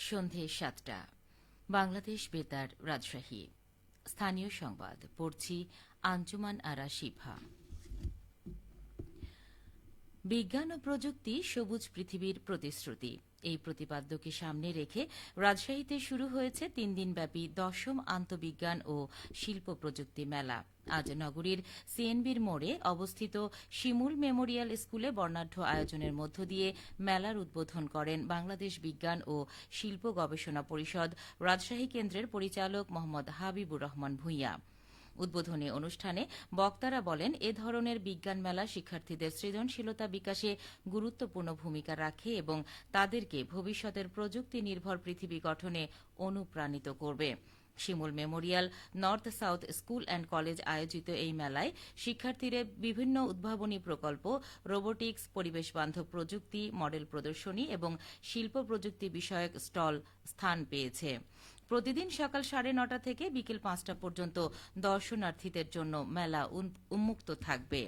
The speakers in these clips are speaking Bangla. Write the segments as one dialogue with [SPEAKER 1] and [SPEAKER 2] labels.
[SPEAKER 1] সন্ধে ৭টা বাংলাদেশ বেতার রাজশাহী। স্থানীয় সংবাদ পড়ছি আঞ্জুমান আরা শিভা। বিজ্ঞান ও প্রযুক্তি সবুজ পৃথিবীর প্রতিশ্রুতি, এই প্রতিপাদ্যকে সামনে রেখে রাজশাহীতে শুরু হয়েছে ৩ দিনব্যাপী ১০ম আন্তঃবিজ্ঞান ও শিল্প প্রযুক্তি মেলা। আজ নগরীর সিএনবির মোড়ে অবস্থিত শিমুল মেমোরিয়াল স্কুলে বর্ণাঢ্য আয়োজনের মধ্য দিয়ে মেলার উদ্বোধন করেন বাংলাদেশ বিজ্ঞান ও শিল্প গবেষণা পরিষদ রাজশাহী কেন্দ্রের পরিচালক মোহাম্মদ হাবিবুর রহমান ভূঁইয়া। উদ্বোধনী অনুষ্ঠানে বক্তারা বলেন, এ ধরনের বিজ্ঞান মেলা শিক্ষার্থীদের সৃজনশীলতা বিকাশে গুরুত্বপূর্ণ ভূমিকা রাখে এবং তাদেরকে ভবিষ্যতের প্রযুক্তি নির্ভর পৃথিবী গঠনে অনুপ্রাণিত করবে। Shimul memorial north south school and college আয়োজিত এই মেলায় শিক্ষার্থীরা বিভিন্ন উদ্ভাবনী প্রকল্প, রোবোটিক্স, পরিবেশ বান্ধব প্রযুক্তি, মডেল প্রদর্শনী এবং শিল্প প্রযুক্তি বিষয়ক স্টল স্থান পেয়েছে। প্রতিদিন সকাল ৯:৩০ থেকে বিকেল ৫টা পর্যন্ত দর্শনার্থীদের জন্য মেলা উন্মুক্ত থাকবে।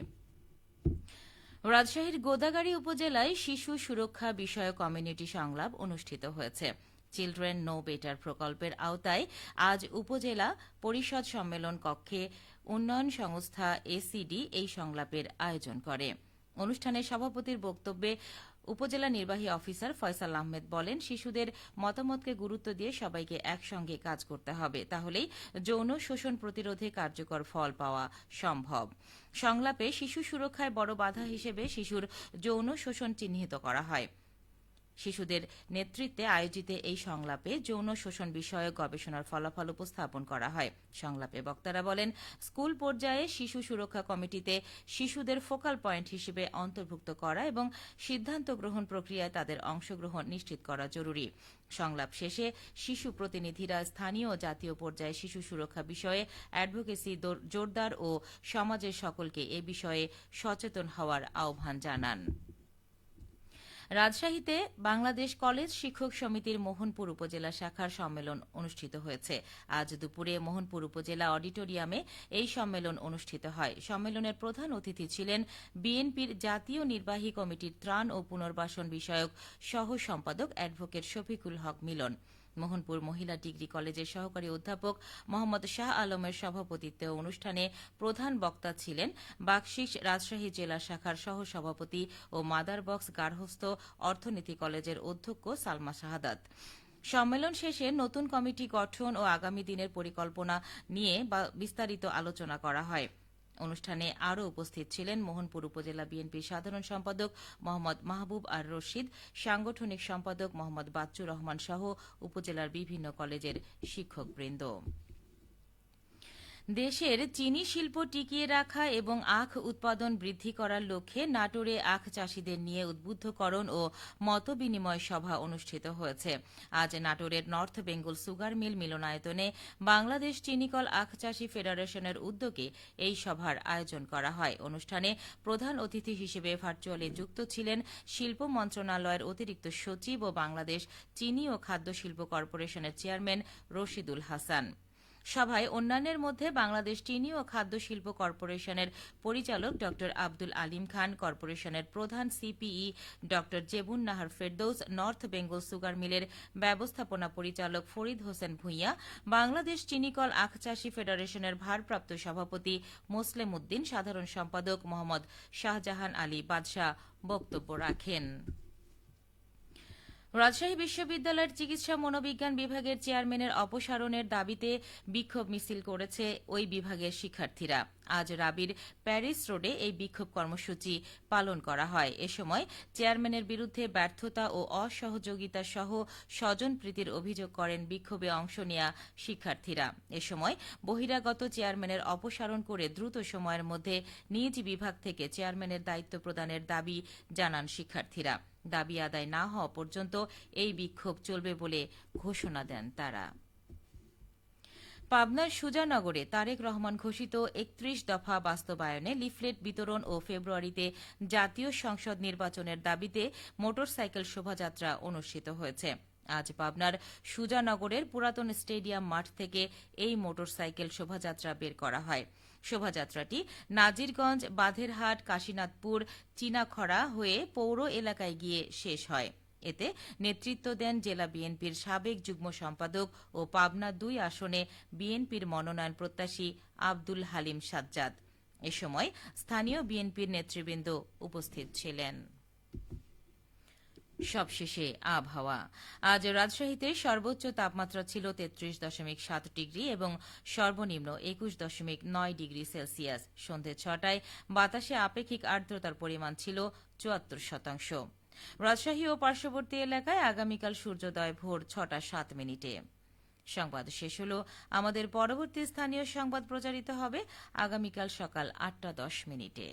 [SPEAKER 1] রাজশাহীর গোদাগাড়ী উপজেলায় শিশু সুরক্ষা বিষয়ক কমিউনিটি সংলাপ অনুষ্ঠিত হয়েছে। চিলড্রেন নো বেটার প্রকল্পের আওতায় আজ উপজেলা পরিষদ সম্মেলন কক্ষে উন্নয়ন সংস্থা এসিডি এই সংলাপের আয়োজন করে। অনুষ্ঠানে সভাপতির বক্তব্যে উপজেলা নির্বাহী অফিসার ফয়সাল আহমেদ বলেন, শিশুদের মতামতকে গুরুত্ব দিয়ে সবাইকে একসঙ্গে কাজ করতে হবে, তাহলেই যৌন শোষণ প্রতিরোধে কার্যকর ফল পাওয়া সম্ভব। সংলাপে শিশু সুরক্ষায় বড় বাধা হিসেবে শিশুর যৌন শোষণ চিহ্নিত করা হয়। শিশুদের নেতৃত্বে আয়োজিত এই সংলাপে যৌন শোষণ বিষয়ক গবেষণার ফলাফল উপস্থাপন করা হয়। সংলাপে বক্তারা বলেন, স্কুল পর্যায়ে শিশু সুরক্ষা কমিটিতে শিশুদের ফোকাল পয়েন্ট হিসেবে অন্তর্ভুক্ত করা এবং সিদ্ধান্ত গ্রহণ প্রক্রিয়ায় তাদের অংশগ্রহণ নিশ্চিত করা জরুরি। সংলাপ শেষে শিশু প্রতিনিধিরা স্থানীয় ও জাতীয় পর্যায়ে শিশু সুরক্ষা বিষয়ে অ্যাডভোকেসি জোরদার ও সমাজের সকলকে এ বিষয়ে সচেতন হওয়ার আহ্বান জানান। রাজশাহীতে বাংলাদেশ কলেজ শিক্ষক সমিতির মোহনপুর উপজেলা শাখার সম্মেলন অনুষ্ঠিত হয়েছে। আজ দুপুরে মোহনপুর উপজেলা অডিটোরিয়ামে এই সম্মেলন অনুষ্ঠিত হয়। সম্মেলনের প্রধান অতিথি ছিলেন বিএনপির জাতীয় নির্বাহী কমিটির ত্রাণ ও পুনর্বাসন বিষয়ক সহ সম্পাদক অ্যাডভোকেট শফিকুল হক মিলন। মোহনপুর মহিলা ডিগ্রি কলেজের সহকারী অধ্যাপক মোহাম্মদ শাহ আলমের সভাপতিত্বে অনুষ্ঠানে প্রধান বক্তা ছিলেন বাকশিশ রাজশাহী জেলা শাখার সহসভাপতি ও মাদারবক্স গার্হস্থ্য অর্থনীতি কলেজের অধ্যক্ষ সালমা শাহাদাত। সম্মেলন শেষে নতুন কমিটি গঠন ও আগামী দিনের পরিকল্পনা নিয়ে বিস্তারিত আলোচনা করা হয়। অনুষ্ঠানে আরও উপস্থিত ছিলেন মোহনপুর উপজেলা বিএনপির সাধারণ সম্পাদক মোহাম্মদ মাহবুব আর রশিদ, সাংগঠনিক সম্পাদক মোহাম্মদ বাচ্চুর রহমান সহ উপজেলার বিভিন্ন কলেজের শিক্ষকবৃন্দ। দেশের চিনি শিল্প টিকিয়ে রাখা এবং আখ উৎপাদন বৃদ্ধি করার লক্ষ্যে নাটোরে আখ চাষিদের নিয়ে উদ্বুদ্ধকরণ ও মতবিনিময় সভা অনুষ্ঠিত হয়েছে। আজ নাটোরের নর্থ বেঙ্গল সুগার মিল মিলনায়তনে বাংলাদেশ চিনিকল আখ চাষী ফেডারেশনের উদ্যোগে এই সভার আয়োজন করা হয়। অনুষ্ঠানে প্রধান অতিথি হিসেবে ভার্চুয়ালি যুক্ত ছিলেন শিল্প মন্ত্রণালয়ের অতিরিক্ত সচিব ও বাংলাদেশ চিনি ও খাদ্য শিল্প কর্পোরেশনের চেয়ারম্যান রশিদুল হাসান। সভায় অন্যান্যের মধ্যে বাংলাদেশ চিনি ও খাদ্য শিল্প কর্পোরেশনের পরিচালক ড আব্দুল আলিম খান, কর্পোরেশনের প্রধান সিপিই ড জেবুন নাহার ফেরদৌস, নর্থ বেঙ্গল সুগার মিলের ব্যবস্থাপনা পরিচালক ফরিদ হোসেন ভূঁইয়া, বাংলাদেশ চিনিকল আখ চাষী ফেডারেশনের ভারপ্রাপ্ত সভাপতি মোসলেম উদ্দিন, সাধারণ সম্পাদক মোহাম্মদ শাহজাহান আলী বাদশাহ বক্তব্য রাখেন। রাজশাহী বিশ্ববিদ্যালয়ের চিকিৎসা মনোবিজ্ঞান বিভাগের চেয়ারম্যানের অপসারণের দাবিতে বিক্ষোভ মিছিল করেছে ওই বিভাগের শিক্ষার্থীরা। আজ রাবির প্যারিস রোডে এই বিক্ষোভ কর্মসূচি পালন করা হয়। এ সময় চেয়ারম্যানের বিরুদ্ধে ব্যর্থতা ও অসহযোগিতা সহ স্বজনপ্রীতির অভিযোগ করেন বিক্ষোভে অংশ নেয়া শিক্ষার্থীরা। এ সময় বহিরাগত চেয়ারম্যানের অপসারণ করে দ্রুত সময়ের মধ্যে নিজ বিভাগ থেকে চেয়ারম্যানের দায়িত্ব প্রদানের দাবি জানান শিক্ষার্থীরা। দাবি আদায় না হওয়া পর্যন্ত এই বিক্ষোভ চলবে বলে ঘোষণা দেন তারা। পাবনার সুজানগরে তারেক রহমান ঘোষিত ৩১ দফা বাস্তবায়নে লিফলেট বিতরণ ও ফেব্রুয়ারিতে জাতীয় সংসদ নির্বাচনের দাবিতে মোটরসাইকেল শোভাযাত্রা অনুষ্ঠিত হয়েছে। আজ পাবনার সুজানগরের পুরাতন স্টেডিয়াম মাঠ থেকে এই মোটরসাইকেল শোভাযাত্রা বের করা হয়। শোভাযাত্রাটি নাজিরগঞ্জ, বাধেরহাট, কাশীনাথপুর, চীনাখড়া হয়ে পৌর এলাকায় গিয়ে শেষ হয়। এতে নেতৃত্ব দেন জেলা বিএনপির সাবেক যুগ্ম সম্পাদক ও পাবনা ২ আসনে বিএনপির মনোনয়ন প্রত্যাশী আব্দুল হালিম সাজ্জাদ। এ সময় স্থানীয় বিএনপির নেতৃবৃন্দ উপস্থিত ছিলেন। সবশেষে আবহাওয়া। আজ রাজশাহীতে সর্বোচ্চ তাপমাত্রা ছিল ৩৩.৭ ডিগ্রি এবং সর্বনিম্ন ২১.৯ ডিগ্রি সেলসিয়াস। সন্ধে ৬টায় বাতাসে আপেক্ষিক আর্দ্রতার পরিমাণ ছিল ৭৪%। রাজশাহী ও পার্শ্ববর্তী এলাকায় আগামীকাল সূর্যোদয় ভোর ৬টা ৭ মিনিটে। সংবাদ শেষ হল। আমাদের পরবর্তী স্থানীয় সংবাদ প্রচারিত হবে আগামীকাল সকাল ৮টা ১০ মিনিটে।